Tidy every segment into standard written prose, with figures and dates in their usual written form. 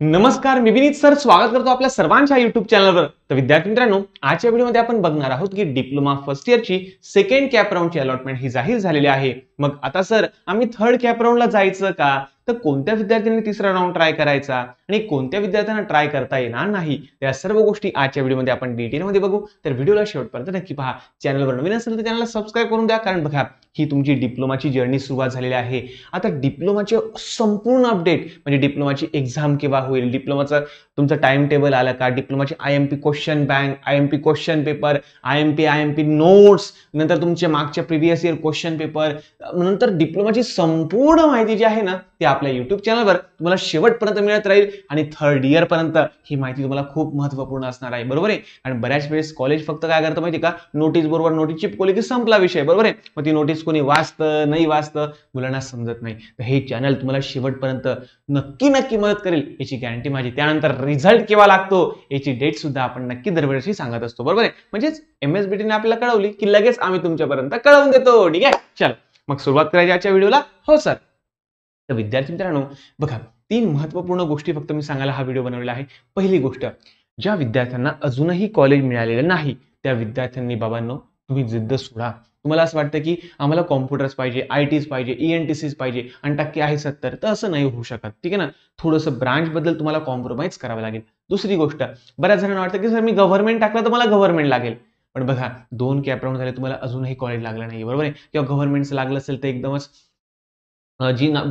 नमस्कार, मी विनीत सर स्वागत करतो आपल्या सर्वांच्या युट्यूब चॅनलवर। तर विद्यार्थी मित्रांनो, आजच्या व्हिडिओमध्ये आपण बघणार आहोत की डिप्लोमा फर्स्ट इयरची सेकंड कॅप राऊंडची अलॉटमेंट ही जाहीर झालेली आहे। मग आता सर आम्ही थर्ड कॅप राऊंडला जायचं का? तर कोणत्या विद्यार्थ्यांनी तिसरा राऊंड ट्राय करायचा आणि कोणत्या विद्यार्थ्यांना ट्राय करता येणार नाही, त्या सर्व गोष्टी आजच्या व्हिडिओमध्ये आपण डिटेलमध्ये बघू। तर व्हिडिओला शेवटपर्यंत नक्की पहा। चॅनलवर नवीन असेल तर चॅनलला सबस्क्राइब करून द्या, कारण बघा ही तुमची डिप्लोमाची जर्नी सुरुवात झालेली आहे। आता डिप्लोमाचे संपूर्ण अपडेट म्हणजे डिप्लोमाची एक्झाम केव्हा होईल, डिप्लोमाचा तुमचा टाइम टेबल आला का, डिप्लोमाची IMP question bank, IMP question paper, IMP notes, नंतर तुमच्या मागच्या प्रिव्हियस इयर क्वेश्चन पेपर, नंतर डिप्लोमाची संपूर्ण माहिती जी आहे ना ती आपल्या YouTube चॅनलवर तुम्हाला शेवटपर्यंत मिळत राहील आणि थर्ड इयर पर्यंत ही माहिती तुम्हाला खूप महत्त्वपूर्ण असणार आहे, बरोबर आहे। आणि बऱ्याच वेळेस कॉलेज फक्त काय करतं माहिती का, नोटीस बरोबर नोटीस चिपकवली की संपला विषय, बरोबर आहे। मग ती नोटीस कोणी वाचतं नाही वाचतं मुलांना समजत नाही। तर हे चॅनल तुम्हाला शेवटपर्यंत नक्की मदत करेल याची गॅरंटी माझी। त्यानंतर रिझल्ट केव्हा लागतो याची डेट सुद्धा आपण नक्की दरवेळेस सांगत असतो, बरोबर आहे। म्हणजेच MSBT ने आपल्याला कळवली की लगेच आम्ही तुमच्यापर्यंत कळवून देतो, ठीक आहे। चल मग सुरुवात करायची आजच्या व्हिडिओला। हो सर। तर विद्यार्थी मित्रांनो बघा, 3 महत्त्वपूर्ण गोष्टी फक्त मी सांगायला हा व्हिडिओ बनवलेला आहे। पहिली गोष्ट, ज्या विद्यार्थ्यांना अजूनही कॉलेज मिळालेलं नाही त्या विद्यार्थ्यांनी बाबांनो तुम्ही जिद्द सोडा। तुम्हाला असं वाटतं की आम्हाला कॉम्प्युटर्स पाहिजे, ITs पाहिजे, ENTCs पाहिजे आणि टक्के आहे 70, तर असं नाही होऊ शकत, ठीक आहे ना। थोडंसं ब्रांच बद्दल तुम्हाला कॉम्प्रोमाइज करावं लागेल। दुसरी गोष्ट, बऱ्याच जणांना वाटतं की सर मी गव्हर्नमेंट टाकलं तर मला गव्हर्नमेंट लागेल, पण बघा 2 कॅप राऊंड झाले तुम्हाला अजूनही कॉलेज लागलं नाही, बरोबर आहे। किंवा गव्हर्नमेंटचं लागलं असेल तर एकदमच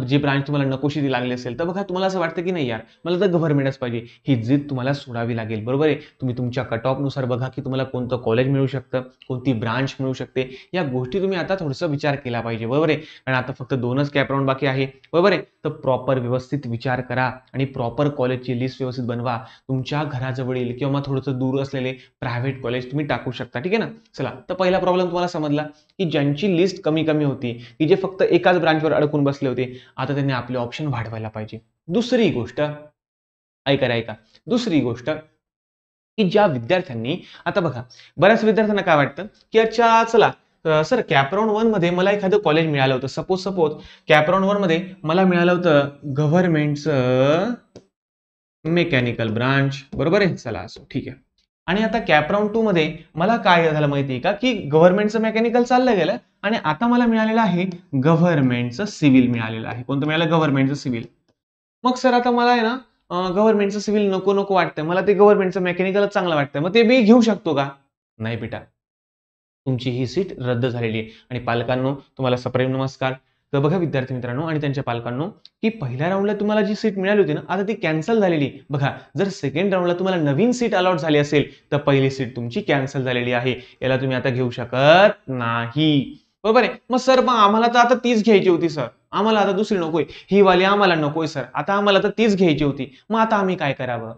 जी ब्रांच तुम्हाला नकोशी ती लागली असेल तर बघा तुम्हाला असं वाटतं की नाही यार मला तर गव्हर्नमेंटच पाहिजे, ही जिद तुम्हाला सोडावी लागेल, बरोबर आहे। तुम्ही तुमच्या कट ऑफ नुसार बघा की तुम्हाला कोणतं कॉलेज मिळू शकतं, कोणती ब्रांच मिळू शकते, या गोष्टी तुम्ही आता थोडासा विचार केला पाहिजे, बरोबर आहे। कारण आता फक्त 2च कॅप राऊंड बाकी आहे, बरोबर आहे। तर प्रॉपर व्यवस्थित विचार करा आणि प्रॉपर कॉलेजची लिस्ट व्यवस्थित बनवा। तुमच्या घराजवळील किंवा मग थोडंसं दूर असलेले प्रायव्हेट कॉलेज तुम्ही टाकू शकता, ठीक आहे ना। चला, तर पहिला प्रॉब्लेम तुम्हाला समजला की ज्यांची लिस्ट कमी होती, की जे फक्त एकाच ब्रांचवर अडकून बसले होते, आता त्यांनी आपले ऑप्शन वाढवायला पाहिजे। दुसरी गोष्ट ऐका, दुसरी गोष्ट की ज्या विद्यार्थ्यांनी आता बघा बऱ्याच विद्यार्थ्यांना काय वाटतं की अच्छा चला सर कॅप राऊंड 1 मध्ये मला एखादं कॉलेज मिळालं होतं, सपोज कॅप राऊंड 1 मध्ये मला मिळालं होतं गव्हर्नमेंटचं मेकॅनिकल ब्रांच, बरोबर आहे। चला असो, ठीक आहे। आणि आता कॅप राऊंड 2 मध्ये मला काय झालं माहितीये का की गव्हर्नमेंटचं मेकॅनिकल चाललं गेलं आणि आता मला मिळालेलं आहे गव्हर्नमेंटचं सिव्हिल मिळालेलं आहे। कोणतं मिळालं? गव्हर्नमेंटचं सिव्हिल। मग सर आता मला आहे ना गव्हर्नमेंटचं सिव्हिल नको वाटतंय, मला ते गव्हर्नमेंटचं मेकॅनिकलच चांगलं वाटतंय, मग ते मी घेऊ शकतो का? नाही बेटा, तुमची ही सीट रद्द झालेली आहे। आणि पालकांनो तुम्हाला सप्रेम नमस्कार। तर बघा विद्यार्थी मित्रांनो आणि त्यांच्या पालकांनो, की पहिल्या राऊंडला तुम्हाला जी सीट मिळाली होती ना आता ती कॅन्सल झालेली। बघा, जर सेकंड राऊंडला तुम्हाला नवीन सीट अलॉट झाली असेल तर पहिली सीट तुमची कॅन्सल झालेली आहे, याला तुम्ही आता घेऊ शकत नाही, बरोबर आहे। मग आम्हाला तर आता तीच घ्यायची होती सर, आम्हाला आता दुसरी नकोय, ही वाली आम्हाला नकोय सर, आता आम्हाला तर तीच घ्यायची होती, मग आता आम्ही काय करावं?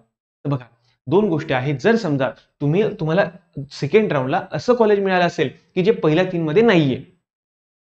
तर बघा 2 गोष्टी आहेत। जर समजा तुम्हाला सेकंड राऊंडला असं कॉलेज मिळालं असेल की जे पहिल्या 3 मध्ये नाहीये,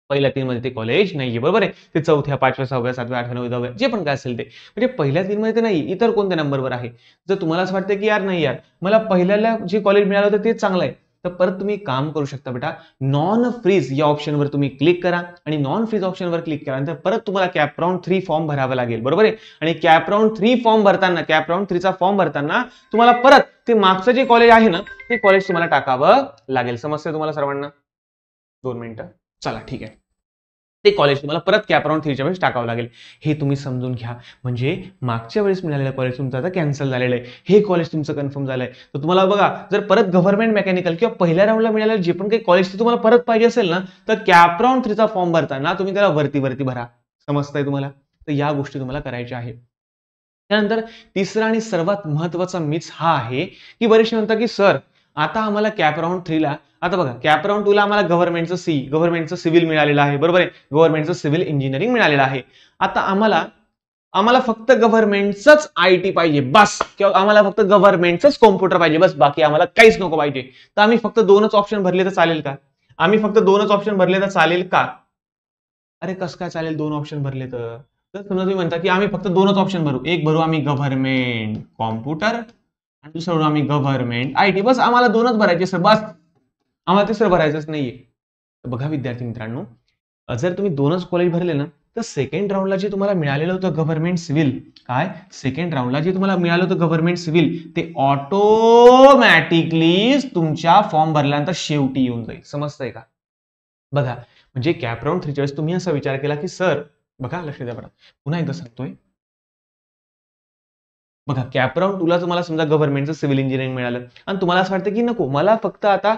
पहिल्या 3 मध्ये ते कॉलेज नाहीये, बरोबर आहे। ते 4थ्या, 5व्या, 6व्या, 7व्या, 8व्या, 9व्या, 10व्या जे पण काय असेल ते, म्हणजे पहिल्या 3 मध्ये ते नाही, इतर कोणत्या नंबरवर आहे। जर तुम्हाला असं वाटतं की यार नाही यार मला पहिल्याला जे कॉलेज मिळालं होतं तेच चांगलं आहे, तर परत तुम्ही काम करू शकता बेटा, नॉन फ्रीज या ऑप्शनवर तुम्ही क्लिक करा आणि नॉन फ्रीज ऑप्शनवर क्लिक केल्यानंतर परत तुम्हाला कॅप राऊंड 3 फॉर्म भरावा लागेल, बरोबर आहे। आणि कॅप राऊंड 3 फॉर्म भरताना, कॅप राऊंड 3 चा फॉर्म भरताना तुम्हाला परत ते मागचं जे कॉलेज आहे ना ते कॉलेज तुम्हाला टाकावं लागेल। समजतंय तुम्हाला सर्वांना? 2 मिनिटं, चला ठीक आहे। ते कॉलेज तुम्हाला परत कॅप राऊंड 3 च्या वेळेस टाकावं लागेल, हे तुम्ही समजून घ्या। म्हणजे मागच्या वेळेस मिळालेलं कॉलेज तुमचं आता कॅन्सल झालेलं आहे, हे कॉलेज तुमचं कन्फर्म झालंय। तर तुम्हाला बघा जर परत गव्हर्नमेंट मेकॅनिकल किंवा पहिल्या राऊंडला मिळालेलं जे पण काही कॉलेज तुम्हाला परत पाहिजे असेल ना, तर कॅप राऊंड 3 चा फॉर्म भरताना तुम्ही त्याला वरती भरा। समजतंय तुम्हाला? तर या गोष्टी तुम्हाला करायच्या आहेत। त्यानंतर तिसरा आणि सर्वात महत्त्वाचा मिथ हा आहे की बरेचसे म्हणतात की सर आता आम्हाला कॅप राऊंड 3 ला, आता बघा कॅप राऊंड 2 ला आम्हाला गव्हर्नमेंटचं सिव्हिल मिळालेलं आहे, बरोबर आहे। गव्हर्नमेंटचं सिव्हिल इंजिनिअरिंग मिळालेलं आहे। आता आम्हाला फक्त गव्हर्नमेंटचंच IT पाहिजे बस, किंवा आम्हाला फक्त गव्हर्नमेंटचंच कॉम्प्युटर पाहिजे बस, बाकी आम्हाला काहीच नको पाहिजे। तर आम्ही फक्त 2च ऑप्शन भरले तर चालेल का? अरे कसं काय चालेल 2 ऑप्शन भरले तर? तर समजा तुम्ही म्हणता की आम्ही फक्त 2च ऑप्शन भरू, एक भरू आम्ही गव्हर्नमेंट कॉम्प्युटर आणि दुसरं भरू आम्ही गव्हर्नमेंट IT, बस आम्हाला 2च भरायचे सर, बस आम्हाला तिसरं भरायचंच नाहीये। तर बघा विद्यार्थी मित्रांनो, जर तुम्ही 2च कॉलेज भरले ना तर सेकंड राऊंडला जे तुम्हाला मिळालेलं होतं गव्हर्नमेंट सिव्हिल, काय सेकंड राऊंडला जे तुम्हाला मिळालं होतं गव्हर्नमेंट सिव्हिल, ते ऑटोमॅटिकली तुमच्या फॉर्म भरल्यानंतर शेवटी येऊन जाईल. समजतंय का? बघा, म्हणजे कॅप राऊंड 3च्या वेळेस तुम्ही असा विचार केला की सर, बघा लक्ष द्या बरं, पुन्हा एकदा सांगतोय, बघा कॅप राऊंड टूला तुम्हाला समजा गव्हर्नमेंटचं सिव्हिल इंजिनिअरिंग मिळालं आणि तुम्हाला असं वाटतं की नको, मला फक्त आता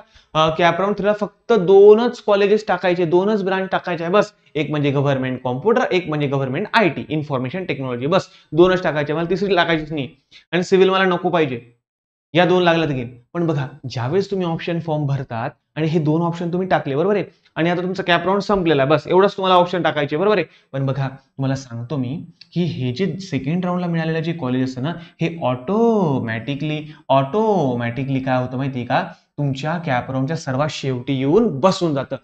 कॅप राऊंड 3ला फक्त 2च कॉलेजेस टाकायचे, 2च ब्रांच टाकायचे आहे बस. एक म्हणजे गव्हर्नमेंट कॉम्प्युटर, एक म्हणजे गव्हर्नमेंट आयटी इन्फॉर्मेशन टेक्नॉलॉजी, बस 2च टाकायचे, मला तिसरी टाकायचीच नाही. आणि सिव्हिल मला नको पाहिजे, या 2 लागल्या तर घेईन. पण बघा, ज्यावेळेस तुम्ही ऑप्शन फॉर्म भरतात आणि हे 2 ऑप्शन तुम्ही टाकले, बरोबर आहे, आणि आता तुमचं कॅप राऊंड संपलेला आहे, बस एवढंच तुम्हाला ऑप्शन टाकायचे, बरोबर आहे. पण बघा, तुम्हाला सांगतो मी की हे जे सेकंड राऊंडला मिळालेलं जे कॉलेज असतं ना, हे ऑटोमॅटिकली काय होतं माहितीये का, तुमच्या कॅप राऊंडच्या सर्वात शेवटी येऊन बसून जातं,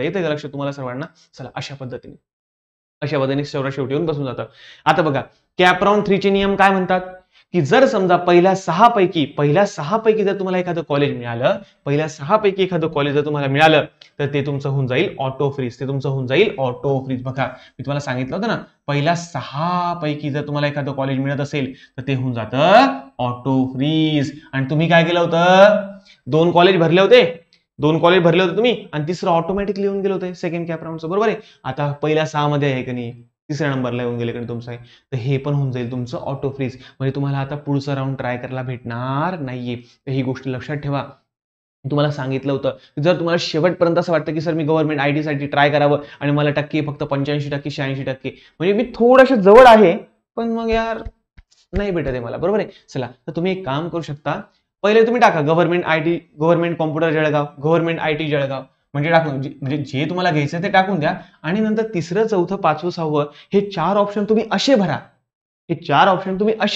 येते का लक्ष तुम्हाला सर्वांना? चला, अशा पद्धतीने सर्वात शेवटी येऊन बसून जातं. आता बघा, कॅप राऊंड 3चे नियम काय म्हणतात की जर समजा पहिल्या 6 पैकी जर तुम्हाला एखादं कॉलेज मिळालं, जर तुम्हाला मिळालं, तर ते तुमचं होऊन जाईल ऑटो फ्रीज. बघा, मी तुम्हाला सांगितलं होतं ना, पहिल्या 6 पैकी जर तुम्हाला एखादं कॉलेज मिळत असेल तर ते होऊन जातं ऑटो फ्रीज. आणि तुम्ही काय केलं होतं, 2 कॉलेज भरले होते तुम्ही, आणि तिसरं ऑटोमॅटिकली येऊन गेलं होतं सेकंड कॅप राऊंडचं, बरोबर आहे. आता पहिल्या 6 मध्ये आहे की नाही, तिसऱ्या नंबरला येऊन गेले कारण तुमचं आहे, तर हे पण होऊन जाईल तुमचं ऑटो फ्रीज. म्हणजे तुम्हाला आता पुढचा राऊंड ट्राय करायला भेटणार नाहीये. तर ही गोष्ट लक्षात ठेवा. तुम्हाला सांगितलं होतं, जर तुम्हाला शेवटपर्यंत असं वाटतं की सर मी गव्हर्नमेंट आयटी साठी ट्राय करावं आणि मला टक्के फक्त 85% 86%, म्हणजे मी थोडंसं जवळ आहे, पण मग यार नाही भेटत आहे मला, बरोबर आहे. चला, तर तुम्ही एक काम करू शकता, पहिले तुम्ही टाका government computer Jalgaon, government IT Jalgaon, म्हणजे टाकून म्हणजे जे तुम्हाला घ्यायचं ते टाकून द्या. आणि नंतर 3रं, 4थं, 5वं, 6वं हे 4 ऑप्शन तुम्ही असे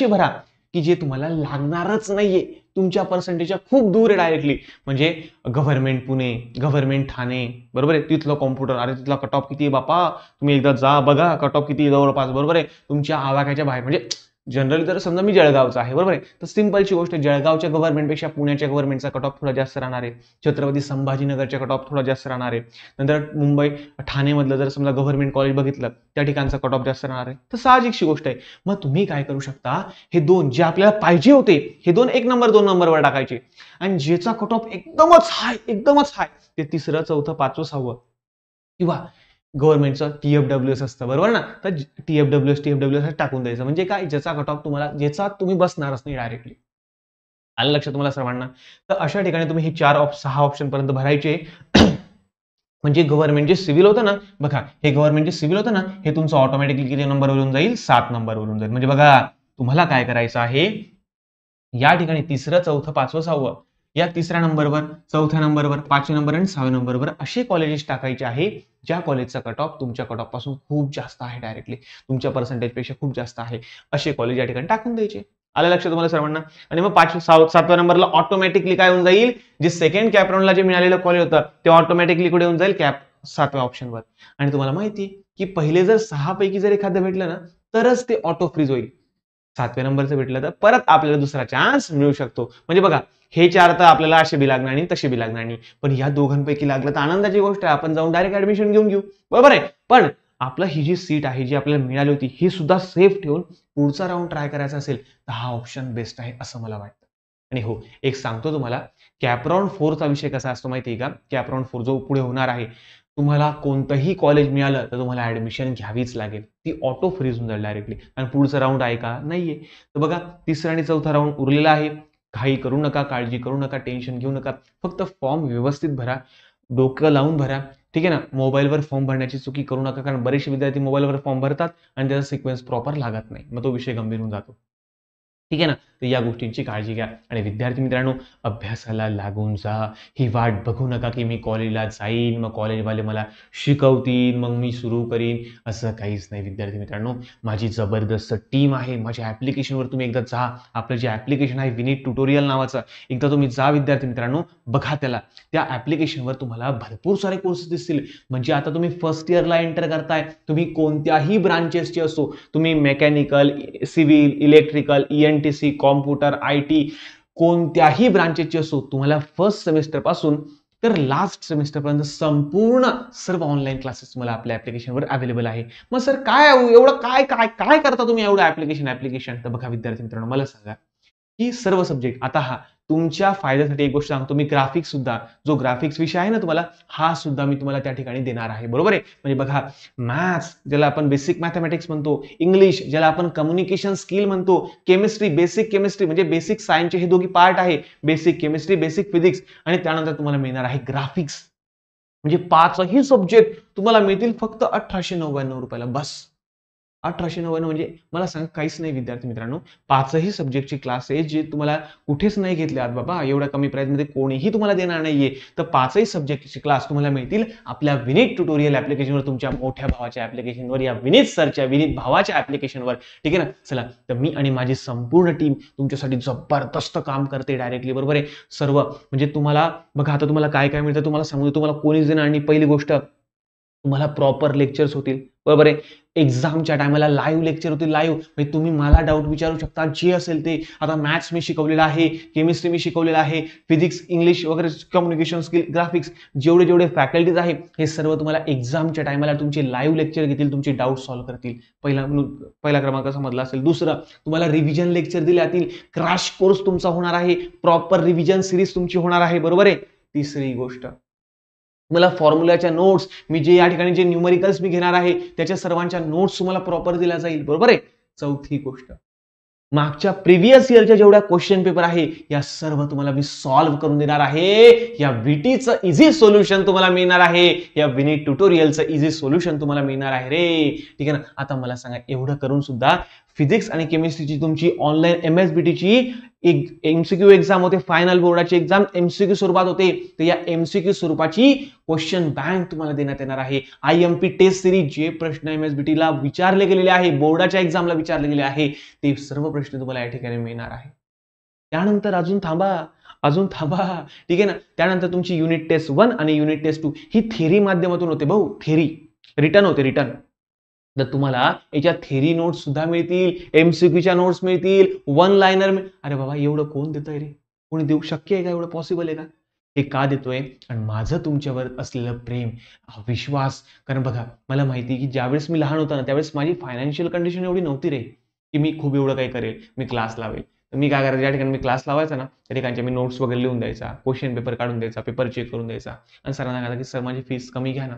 भरा की जे तुम्हाला लागणारच नाहीये, तुमच्या पर्सेंटेजच्या खूप दूर आहे डायरेक्टली. म्हणजे गव्हर्नमेंट पुणे, गव्हर्नमेंट ठाणे, बरोबर आहे, तिथलं कॉम्प्युटर, अरे तिथला कट ऑफ किती आहे बापा, तुम्ही एकदा जा बघा कट ऑफ किती जवळपास, बरोबर आहे, तुमच्या आवाक्याच्या बाहेर. म्हणजे जनरली तर समजा मी जळगावचा आहे, बरोबर आहे, तर सिंपलची गोष्ट, जळगावच्या गव्हर्नमेंटपेक्षा पुण्याच्या गव्हर्नमेंटचा कट ऑफ थोडा जास्त राहणार आहे, छत्रपती संभाजीनगरच्या कट ऑफ थोडा जास्त राहणार आहे, नंतर मुंबई ठाणेमधलं जर समजा गव्हर्नमेंट कॉलेज बघितलं, त्या ठिकाणचा कट ऑफ जास्त राहणार आहे. तर साहजिकशी गोष्ट आहे. मग तुम्ही काय करू शकता, हे 2 जे आपल्याला पाहिजे होते, हे 2 1 नंबर 2 नंबरवर टाकायचे, आणि ज्याचा कट ऑफ एकदमच हाय ते 3रं, 4थं, 5वं, 6वं किंवा गव्हर्नमेंटचं TFWS असतं, बरोबर ना, तर TFWS टाकून द्यायचं. म्हणजे काय, ज्याचा कट ऑफ ज्याचा तुम्ही बसणारच नाही डायरेक्टली. आलं लक्षात तुम्हाला सर्वांना? तर अशा ठिकाणी तुम्ही हे 6 ऑप्शन पर्यंत भरायचे. म्हणजे गव्हर्नमेंट जे सिव्हिल होतं ना, बघा, हे गव्हर्नमेंट जे सिव्हिल होतं ना, हे तुमचं ऑटोमॅटिकली किती नंबरवरून जाईल, 7 नंबरवरून जाईल. म्हणजे बघा, तुम्हाला काय करायचं आहे, या ठिकाणी 3रं, 4थं, 5वं, 6वं या 3ऱ्या नंबरवर, 4थ्या नंबरवर, 5व्या नंबर आणि 6व्या नंबरवर असे कॉलेजेस टाकायचे आहे ज्या कॉलेजचा कट ऑफ तुमच्या कट ऑफ पासून खूप जास्त आहे, डायरेक्टली तुमच्या पर्सेंटेज पेक्षा खूप जास्त आहे, असे कॉलेज या ठिकाणी टाकून द्यायचे. आलं लक्षात तुम्हाला सर्वांना? आणि मग 7व्या नंबरला ऑटोमॅटिकली काय होऊन जाईल, जे सेकंड कॅप राऊंडला जे मिळालेलं कॉलेज होतं ते ऑटोमॅटिकली कुठे होऊन जाईल, 7व्या ऑप्शनवर. आणि तुम्हाला माहिती की पहिले जर 6 पैकी जर एखादं भेटलं ना, तरच ते ऑटो फ्रीज होईल. 7व्या नंबरचं भेटलं तर परत आपल्याला दुसरा चान्स मिळू शकतो. म्हणजे बघा, हे 4 तर आपल्याला असे बी लागणार नाही, तसे बी लागणार नाही, पण या दोघांपैकी लागलं तर आनंदाची गोष्ट आहे, आपण जाऊन डायरेक्ट ऍडमिशन घेऊन घेऊ, बरोबर आहे. पण आपलं ही जी सीट आहे, जी आपल्याला मिळाली होती, ही सुद्धा सेफ ठेवून पुढचा राऊंड ट्राय करायचा असेल तर हा ऑप्शन बेस्ट आहे असं मला वाटतं. आणि हो, एक सांगतो तुम्हाला, कॅप राऊंड 4चा विषय कसा असतो माहिती आहे का, कॅप राऊंड 4 जो पुढे होणार आहे, तुम्हाला कोणतंही कॉलेज मिळालं तर तुम्हाला ऍडमिशन घ्यावीच लागेल, ती ऑटो फ्रीज होऊन जाईल डायरेक्टली. आणि पुढचा राऊंड आहे का, नाहीये. तर बघा, 3रा आणि 4था राऊंड उरलेला आहे. घाई करू नका, काळजी करू नका, टेन्शन घेऊ नका, फक्त फॉर्म व्यवस्थित भरा, डोकं लावून भरा, ठीक आहे ना. मोबाईलवर फॉर्म भरण्याची चुकी करू नका, कारण बरेचसे विद्यार्थी मोबाईलवर फॉर्म भरतात आणि त्याचा सिक्वेन्स प्रॉपर लागत नाही, मग तो विषय गंभीर होऊन जातो, ठीक आहे ना. तर या गोष्टींची काळजी घ्या. आणि विद्यार्थी मित्रांनो, अभ्यासाला लागून जा. ही वाट बघू नका की मी कॉलेजला जाईन, मग कॉलेजवाले मला शिकवतील, मग मी सुरू करीन, असं काहीच नाही विद्यार्थी मित्रांनो. माझी जबरदस्त टीम आहे. माझ्या ॲप्लिकेशनवर तुम्ही एकदा जा. आपलं जे ॲप्लिकेशन आहे विनीत ट्युटोरियल नावाचं, एकदा तुम्ही जा विद्यार्थी मित्रांनो, बघा त्याला. त्या ॲप्लिकेशनवर तुम्हाला भरपूर सारे कोर्सेस दिसतील. म्हणजे आता तुम्ही फर्स्ट इयरला एंटर करताय, तुम्ही कोणत्याही ब्रांचेसचे असो, तुम्ही mechanical, civil, electrical, ENTC, computer, IT, कोणत्याही ब्रांचेसची असो, तुम्हाला फर्स्ट सेमिस्टर पासून तर लास्ट सेमिस्टरपर्यंत संपूर्ण सर्व ऑनलाईन क्लासेस तुम्हाला आपल्या ऍप्लिकेशनवर अवेलेबल आहे. मग सर काय एवढं काय काय काय करता तुम्ही एवढं ऍप्लिकेशन? तर बघा विद्यार्थी मित्रांनो, मला सांगा की सर्व सब्जेक्ट आता तुमच्या फायद्यासाठी एक गोष्ट सांगतो, मी ग्राफिक्स सुद्धा, जो ग्राफिक्स विषय आहे ना तुम्हाला, हा सुद्धा मी तुम्हाला त्या ठिकाणी देणार आहे. बरोबर आहे. म्हणजे बघा, मॅथ्स ज्याला आपण बेसिक मॅथमॅटिक्स म्हणतो, इंग्लिश ज्याला आपण कम्युनिकेशन स्किल म्हणतो, केमिस्ट्री बेसिक केमिस्ट्री म्हणजे बेसिक सायन्सचे हे दोघी पार्ट आहे, बेसिक केमिस्ट्री बेसिक फिजिक्स, आणि त्यानंतर तुम्हाला मिळणार आहे ग्राफिक्स. म्हणजे 5ही सब्जेक्ट तुम्हाला मिळतील फक्त 1899 रुपयाला. बस 1899 म्हणजे मला सांगा काहीच नाही विद्यार्थी मित्रांनो. 5ही सब्जेक्टची क्लासेस जे तुम्हाला कुठेच नाही घेतले आहेत बाबा, एवढ्या कमी प्राइस मध्ये कोणीही तुम्हाला देणार नाहीये. तर 5ही सब्जेक्टची क्लास तुम्हाला मिळतील आपल्या विनीत ट्युटोरियल ऍप्लिकेशनवर, तुमच्या मोठ्या भावाच्या ऍप्लिकेशनवर, या विनीत सरच्या, विनीत भावाच्या ऍप्लिकेशनवर. ठीक आहे ना. चला, तर मी आणि माझी संपूर्ण टीम तुमच्यासाठी जबरदस्त काम करते डायरेक्टली. बरोबर आहे. सर्व म्हणजे तुम्हाला बघा, आता तुम्हाला काय काय मिळतं तुम्हाला सांगू, तुम्हाला कोणीच देणार नाही. पहिली गोष्ट, तुम्हाला प्रॉपर लेक्चर्स होतील. बरोबर आहे. एक्झामच्या टायमाला लाईव्ह लेक्चर होतील. लाईव्ह म्हणजे तुम्ही मला डाऊट विचारू शकता, जे असेल ते. आता मॅथ्स मी शिकवलेलं आहे, केमिस्ट्री मी शिकवलेलं आहे, फिजिक्स, इंग्लिश वगैरे, कम्युनिकेशन स्किल, ग्राफिक्स, जेवढे फॅकल्टीज आहे हे सर्व तुम्हाला एक्झामच्या टायमाला तुमचे लाईव्ह लेक्चर घेतील, तुमचे डाऊट सॉल्व्ह करतील. पहिला क्रमांक समजला असेल. दुसरं, तुम्हाला रिव्हिजन लेक्चर दिले जातील, क्रॅश कोर्स तुमचा होणार आहे, प्रॉपर रिव्हिजन सिरीज तुमची होणार आहे. बरोबर आहे. तिसरी गोष्ट, मला फॉर्म्युलाच्या नोट्स, मी जे या ठिकाणी जे न्यूमरिकल्स मी घेणार आहे त्याच्या सर्वांच्या नोट्स तुम्हाला प्रॉपर दिल्या जाईल. बरोबर आहे. चौथी गोष्ट, मागच्या प्रिव्हियस इयरच्या जेवढ्या क्वेश्चन पेपर आहे या सर्व तुम्हाला मी सॉल्व्ह करून देणार आहे. या VTचं इझी सोल्युशन तुम्हाला मिळणार आहे, या विनीत ट्युटोरियलचं इझी सोल्युशन तुम्हाला मिळणार आहे रे. ठीक आहे ना. आता मला सांगा, एवढं करून सुद्धा फिजिक्स आणि केमिस्ट्रीची तुमची ऑनलाईन MSBTची एक MCQ एक्झाम होते, फायनल बोर्डाची एक्झाम MCQ स्वरूपात होते. तर या MCQ स्वरूपाची क्वेश्चन बँक तुम्हाला देण्यात येणार आहे. IMP टेस्ट सिरीज, जे प्रश्न MSBTला विचारले गेलेले आहे, बोर्डाच्या एक्झामला विचारले गेले आहे, ते सर्व प्रश्न तुम्हाला या ठिकाणी मिळणार आहे. त्यानंतर अजून थांबा. ठीक आहे ना. त्यानंतर तुमची युनिट टेस्ट 1 आणि युनिट टेस्ट 2 ही थेरी माध्यमातून होते भाऊ. थेरी रिटर्न होते, रिटर्न. तर तुम्हाला याच्या थेरी नोट्स सुद्धा मिळतील, MCQच्या नोट्स मिळतील, वन लाइनर. अरे बाबा, एवढं कोण देतंय रे? कोणी देऊ शक्य आहे का? एवढं पॉसिबल आहे का? हे का देतोय? आणि माझं तुमच्यावर असलेलं प्रेम, हा विश्वास. कारण बघा, मला माहिती की ज्यावेळेस मी लहान होता ना, त्यावेळेस माझी फायनान्शियल कंडिशन एवढी नव्हती रे की मी खूप एवढं काही करेल, मी क्लास लावेल. तर मी काय करायचं, ज्या ठिकाणी मी क्लास लावायचा ना त्या ठिकाणी मी नोट्स वगैरे लिहून द्यायचा, क्वेश्चन पेपर काढून द्यायचा, पेपर चेक करून द्यायचा, आणि सरांना सांगायचं की सर माझी फीस कमी घ्या ना.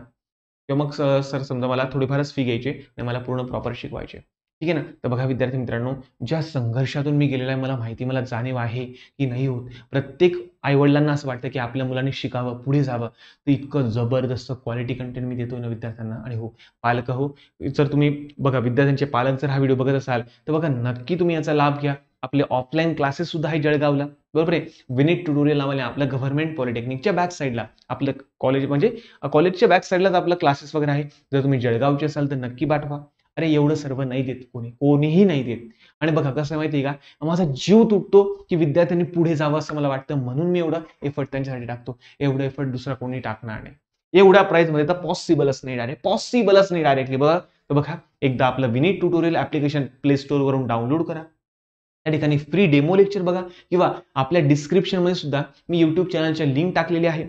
किंवा मग सर समजा मला थोडीफारच फी घ्यायची आणि मला पूर्ण प्रॉपर शिकवायचे. ठीक आहे ना. तर बघा विद्यार्थी मित्रांनो, ज्या संघर्षातून मी गेलेला आहे, मला माहिती, मला जाणीव आहे की नाही होत. प्रत्येक आईवडिलांना असं वाटतं की आपल्या मुलांनी शिकावं, पुढे जावं. तर इतकं जबरदस्त क्वालिटी कंटेंट मी देतोय ना विद्यार्थ्यांना. आणि हो पालक हो, जर तुम्ही बघा विद्यार्थ्यांचे पालक जर हा व्हिडिओ बघत असाल तर बघा नक्की तुम्ही याचा लाभ घ्या. आपले ऑफलाईन क्लासेस सुद्धा आहे जळगावला. बरोबर आहे. विनीत ट्युटोरियल नावाने आपलं गव्हर्नमेंट पॉलिटेक्निकच्या बॅक साईडला आपलं कॉलेज, म्हणजे कॉलेजच्या बॅक साईडलाच आपलं क्लासेस वगैरे आहे. जर तुम्ही जळगावचे असाल तर नक्की पाठवा. अरे एवढं सर्व नाही देत, कोणीही नाही देत. आणि बघा कसं माहितीये का, माझा जीव तुटतो की विद्यार्थ्यांनी पुढे जावं असं मला वाटतं, म्हणून मी एवढं एफर्ट त्यांच्यासाठी टाकतो. एवढं एफर्ट दुसरा कोणी टाकणार नाही एवढ्या प्राइस मध्ये, तर पॉसिबलच नाही डायरेक्टली. बघा, तर बघा एकदा आपलं Vineet tutorial application play store वरून डाउनलोड करा. त्या ठिकाणी फ्री डेमो लेक्चर बघा, किंवा आपल्या डिस्क्रिप्शन मध्ये सुद्धा मी युट्यूब चॅनलच्या लिंक टाकलेली आहे.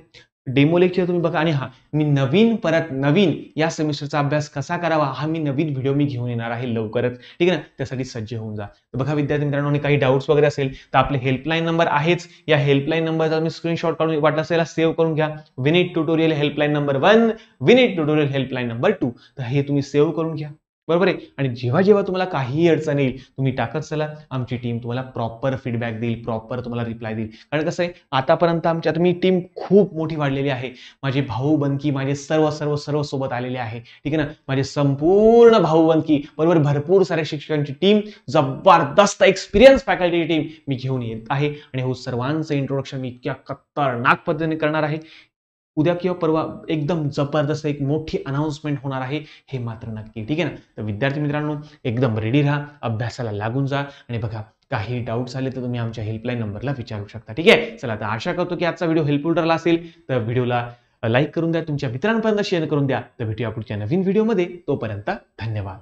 डेमो लेक्चर तुम्ही बघा. आणि मी नवीन या सेमिस्टरचा अभ्यास कसा करावा हा मी नवीन व्हिडिओ मी घेऊन येणार आहे लवकरच. ठीक आहे ना. त्यासाठी सज्ज होऊन जा. तर बघा विद्यार्थी मित्रांनो, काही डाऊट्स वगैरे असेल तर आपले हेल्पलाईन नंबर आहेच. या हेल्पलाईन नंबरचा मी स्क्रीनशॉट काढून वाटलं असेल सेव्ह करून घ्या. Vineet tutorial helpline number 1, Vineet tutorial helpline number 2. तर हे तुम्ही सेव्ह करून घ्या. बरोबर आहे. आणि जेव्हा तुम्हाला काही अडचण येईल तुम्ही टाकत चला, आमची टीम तुम्हाला प्रॉपर फीडबॅक देईल, प्रॉपर तुम्हाला रिप्लाय देईल. कारण कसं आहे, आतापर्यंत मी टीम खूप मोठी वाढलेली आहे. माझे भाऊबंदकी माझे सर्व सोबत आलेले आहे. ठीक आहे ना. माझे संपूर्ण भाऊबंदकी बरोबर भरपूर साऱ्या शिक्षकांची टीम, जबरदस्त एक्सपिरियन्स फॅकल्टी टीम मी घेऊन येत आहे. आणि हो सर्वांचं इंट्रोडक्शन मी इतक्या खतरनाक पद्धतीने करणार आहे. उद्या किंवा परवा एकदम जबरदस्त एक मोठी अनाउन्समेंट होणार आहे, हे मात्र नक्की. ठीक आहे ना. तर विद्यार्थी मित्रांनो, एकदम रेडी राहा, अभ्यासाला लागून जा. आणि बघा काही डाऊट्स आले तर तुम्ही आमच्या हेल्पलाईन नंबरला विचारू शकता. ठीक आहे. चला, तर आशा करतो की आजचा व्हिडिओ हेल्पफुल ठरला असेल. तर व्हिडिओला लाईक करून द्या, तुमच्या मित्रांपर्यंत शेअर करून द्या. तर भेटूया पुढच्या नवीन व्हिडिओमध्ये. तोपर्यंत धन्यवाद.